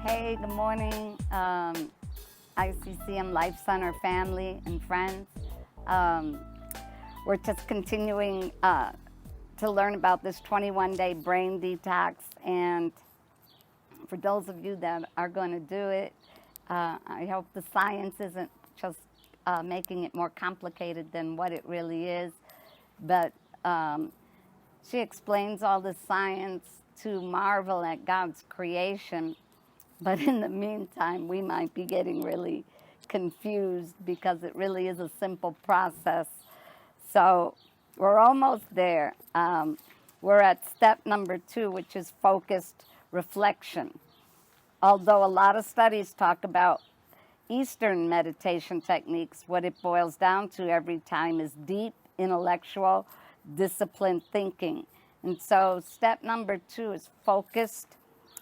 Hey, good morning, ICCM Life Center family and friends. Um, we're just continuing to learn about this 21-day brain detox. And for those of you that are going to do it, I hope the science isn't just making it more complicated than what it really is. But she explains all the science to marvel at God's creation. But in the meantime, we might be getting really confused because it really is a simple process. So we're almost there. We're at step number 2, which is focused reflection. Although a lot of studies talk about Eastern meditation techniques, what it boils down to every time is deep, intellectual, disciplined thinking. And so step number 2 is focused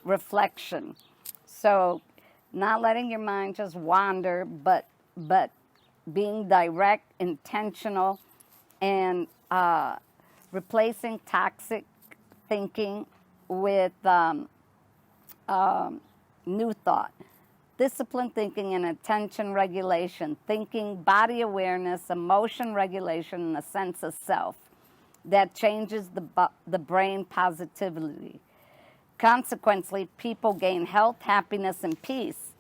reflection. So not letting your mind just wander, but being direct, intentional, and replacing toxic thinking with new thought. Disciplined thinking and attention regulation, thinking, body awareness, emotion regulation, and a sense of self that changes the brain positively. Consequently, people gain health, happiness, and peace.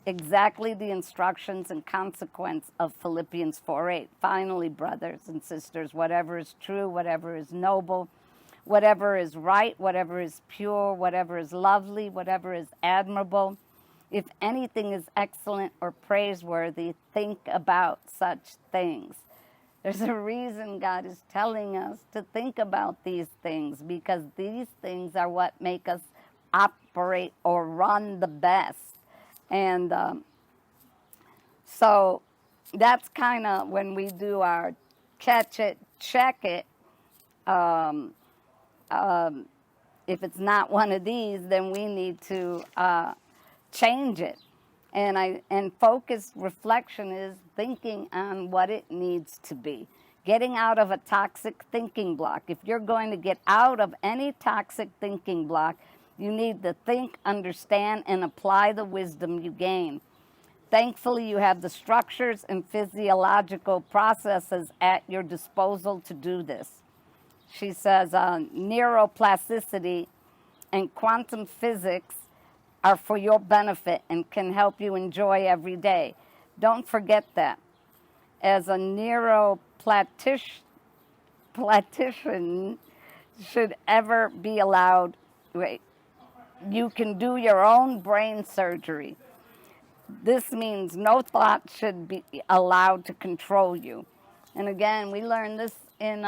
Exactly the instructions and consequence of Philippians 4:8. Finally, brothers and sisters, whatever is true, whatever is noble, whatever is right, whatever is pure, whatever is lovely, whatever is admirable, if anything is excellent or praiseworthy, think about such things. There's a reason God is telling us to think about these things, because these things are what make us operate or run the best. And so that's kind of when we do our catch it, check it. If it's not one of these, then we need to change it. And focused reflection is thinking on what it needs to be. Getting out of a toxic thinking block. If you're going to get out of any toxic thinking block, you need to think, understand, and apply the wisdom you gain. Thankfully, you have the structures and physiological processes at your disposal to do this. She says neuroplasticity and quantum physics are for your benefit and can help you enjoy every day. Don't forget that. As a neuroplatician should ever be allowed, you can do your own brain surgery. This means no thought should be allowed to control you. And again, we learned this in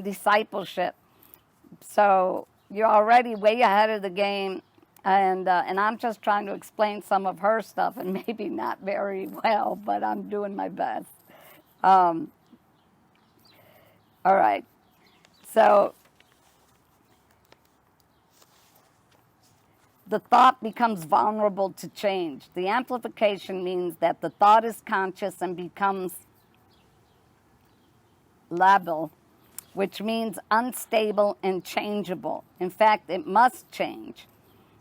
discipleship. So you're already way ahead of the game. And I'm just trying to explain some of her stuff, and maybe not very well, but I'm doing my best. All right. So the thought becomes vulnerable to change. The amplification means that the thought is conscious and becomes labile, which means unstable and changeable. In fact, it must change.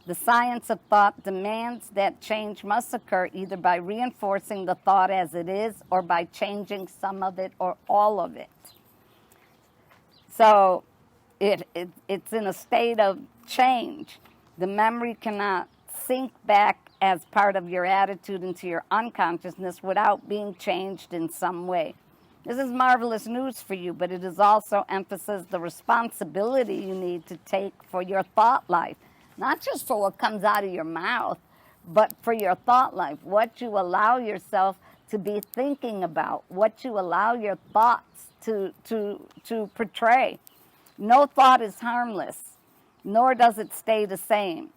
The science of thought demands that change must occur either by reinforcing the thought as it is or by changing some of it or all of it. So it's in a state of change. The memory cannot sink back as part of your attitude into your unconsciousness without being changed in some way. This is marvelous news for you, but it is also emphasizes the responsibility you need to take for your thought life. Not just for what comes out of your mouth, but for your thought life, what you allow yourself to be thinking about, what you allow your thoughts to portray. No thought is harmless, nor does it stay the same.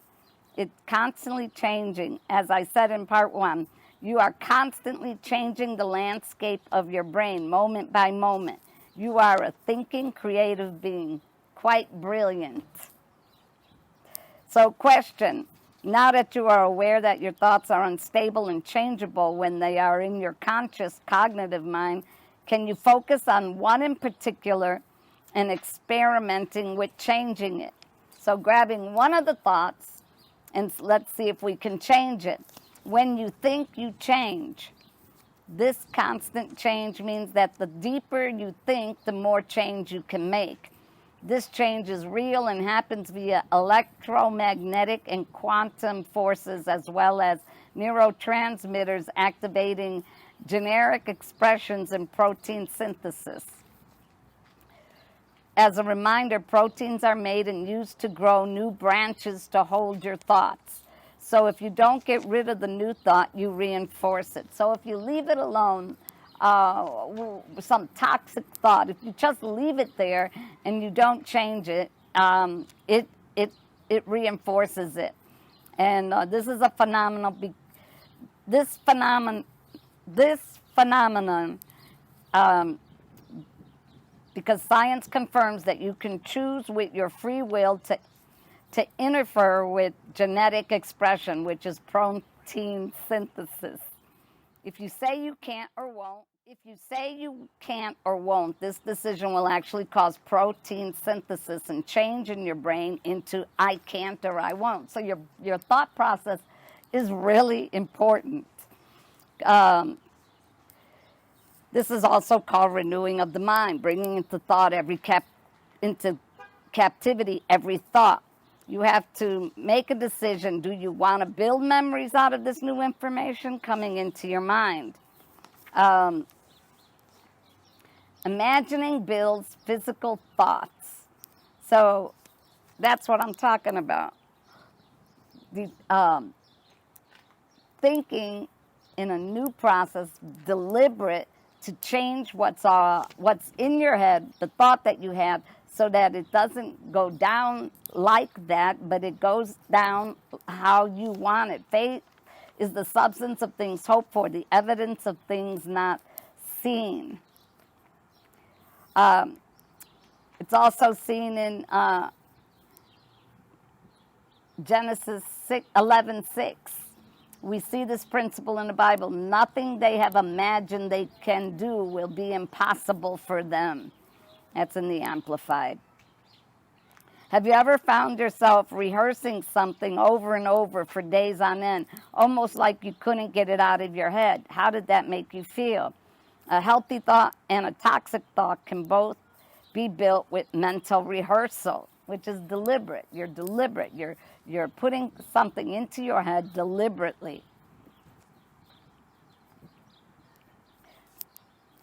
It's constantly changing. As I said in part 1, you are constantly changing the landscape of your brain moment by moment. You are a thinking, creative being, quite brilliant. So question, now that you are aware that your thoughts are unstable and changeable when they are in your conscious cognitive mind, can you focus on one in particular and experimenting with changing it? So grabbing one of the thoughts and let's see if we can change it. When you think, you change. This constant change means that the deeper you think, the more change you can make. This change is real and happens via electromagnetic and quantum forces, as well as neurotransmitters activating generic expressions in protein synthesis. As a reminder, proteins are made and used to grow new branches to hold your thoughts. So if you don't get rid of the new thought, you reinforce it. So if you leave it alone, some toxic thought, if you just leave it there and you don't change it, it reinforces it. And this is a phenomenon. This phenomenon, because science confirms that you can choose with your free will to interfere with genetic expression, which is protein synthesis. If you say you can't or won't, this decision will actually cause protein synthesis and change in your brain into I can't or I won't. So your thought process is really important. This is also called renewing of the mind, bringing into thought into captivity every thought. You have to make a decision. Do you want to build memories out of this new information coming into your mind? Imagining builds physical thoughts. So that's what I'm talking about. Thinking in a new process, deliberate, to change what's in your head, the thought that you have, so that it doesn't go down like that, but it goes down how you want it. Faith is the substance of things hoped for, the evidence of things not seen. It's also seen in Genesis 11:6. We see this principle in the Bible. Nothing they have imagined they can do will be impossible for them. That's in the Amplified. Have you ever found yourself rehearsing something over and over for days on end, almost like you couldn't get it out of your head? How did that make you feel? A healthy thought and a toxic thought can both be built with mental rehearsal, which is deliberate. You're deliberate. You're putting something into your head deliberately.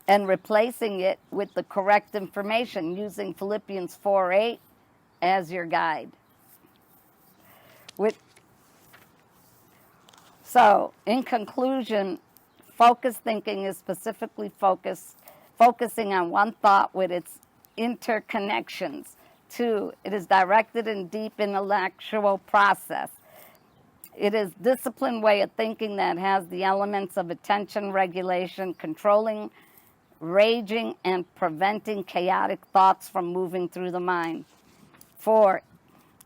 And replacing it with the correct information, using Philippians 4:8 as your guide. So, in conclusion, focused thinking is specifically focusing on one thought with its interconnections. 2, it is directed and deep intellectual process. It is a disciplined way of thinking that has the elements of attention regulation, controlling, raging, and preventing chaotic thoughts from moving through the mind. 4,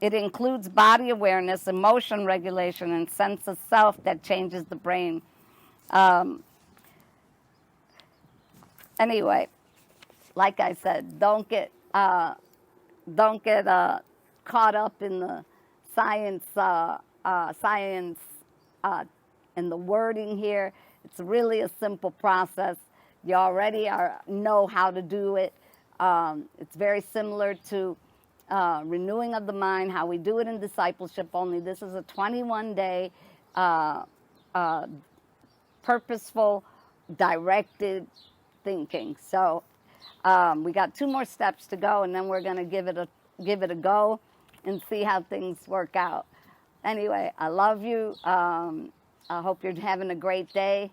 it includes body awareness, emotion regulation, and sense of self that changes the brain. Anyway, like I said, don't get caught up in the science and the wording here. It's really a simple process. You already know how to do it. It's very similar to renewing of the mind, how we do it in discipleship, only this is a 21-day purposeful, directed thinking. So we got 2 more steps to go, and then we're going to give it a go and see how things work out. Anyway, I love you. I hope you're having a great day.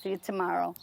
See you tomorrow.